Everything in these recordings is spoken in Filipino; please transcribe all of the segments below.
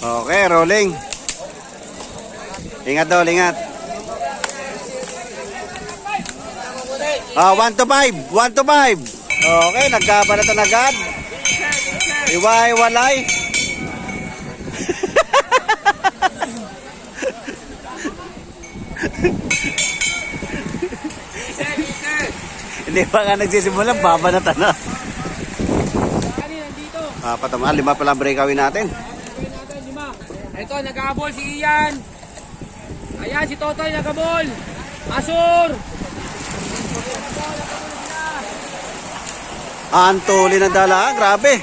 Okay, rolling. Ingat dol, ingat. 1 to 5, 1 to 5. Okay, nagkabalatan agad. Iwa-iwalay. Hindi pa nga nagsisimula, babanatan na. Patamaan, 5 pala breakaway natin. Ito, nag-aabol si Ian. Ayan, si Totoy nag-aabol. Asur. Antuli ng dala, grabe.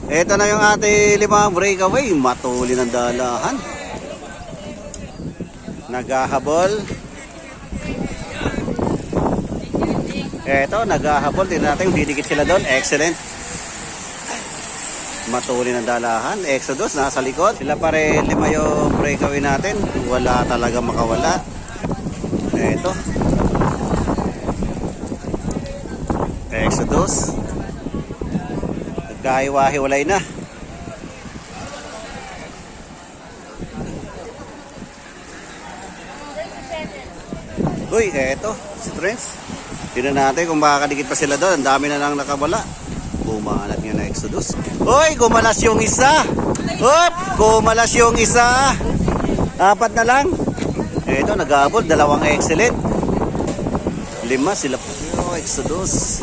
Ito na yung ating 5 breakaway. Matuli ng dalahan. Naghahabol. Ito, naghahabol. Tingnan natin kung didikit sila doon. Excellent. Matuli ng dalahan. Exodus, nasa likod. Sila pa rin 5 yung breakaway natin. Wala talaga makawala. Ito. Exodus. Nagkahiwa-hiwalay na. Uy, eto. Strength. Tignan natin kung makakadikit pa sila doon. Ang dami na lang nakawala. Bumanat nga na Exodus. Uy, kumalas yung isa. Hop, kumalas yung isa. 4 na lang. Eto, nag-aabol. 2 excellent. 5 sila. Oh, Exodus.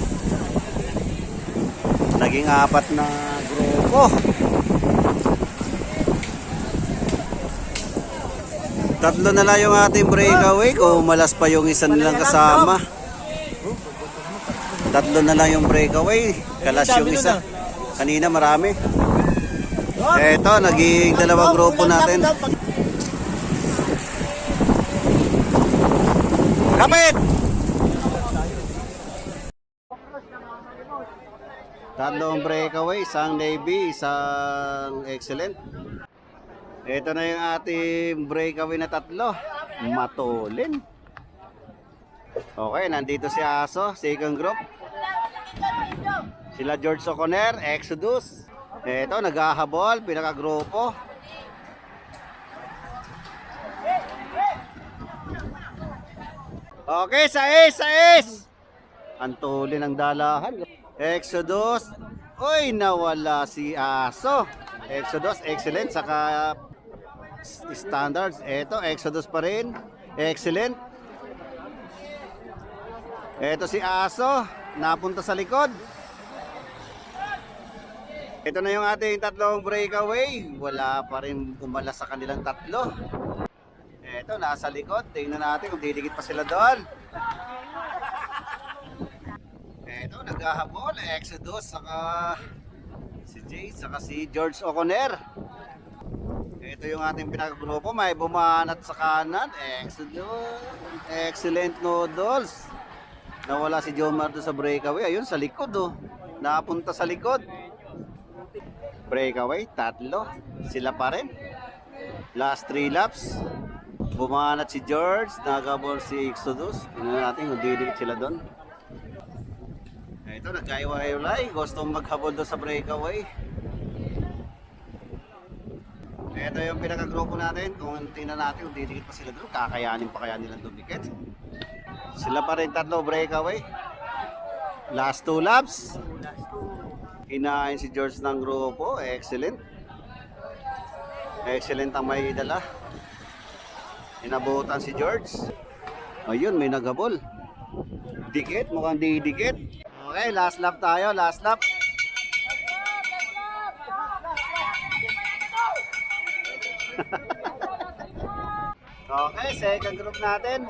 Naging 4 na grupo. 3 na lang yung ating breakaway. Kumalas pa yung isa nilang kasama. 3 na lang yung breakaway. Kalas yung isa. Kanina marami. Eto, naging 2 grupo natin. Kapit! 3 breakaway, isang Navy, isang excellent. Ito na yung ating breakaway na 3. Matulin. Okay, nandito si Aso, second group. Sila George O'Connor, Exodus. Ito, naghahabol, pinakagrupo. Okay, sa is! Antuli ng dalahan. Exodus. Uy, nawala si Aso. Exodus, excellent. Saka standards. Ito, Exodus pa rin. Excellent. Ito si Aso. Napunta sa likod. Ito na yung ating 3 breakaway. Wala pa rin umalas sa kanilang 3. Ito, nasa likod. Tingnan natin kung didikit pa sila doon. Ito, naghahabol. Exodus, saka si Jay, saka si George O'Connor. Ito yung ating pinakagrupo. May bumanat sa kanan. Exodus. Excellent noodles. Nawala si John Mardo sa breakaway. Ayun, sa likod oh. Napunta sa likod. Breakaway, 3. Sila pa rin. Last 3 laps. Bumanat si George. Naghabol si Exodus. Tingnan natin kung didikit sila doon. Ito, nagkaiwa-iwalay. Gustong maghabol doon sa breakaway. Ito yung pinakagrupo natin. Kung tingnan natin kung didikit pa sila doon, kakayanin pa kaya nilang dumikit. Sila pa rin 3 breakaway. Last 2 laps. Hinahain si George ng grupo. Excellent. Excellent ang may dala. Inabutan si George. Ayun, may naghabol. Dikit, mukhang didikit. Okay, last lap tayo. Last lap. Okay, second group natin.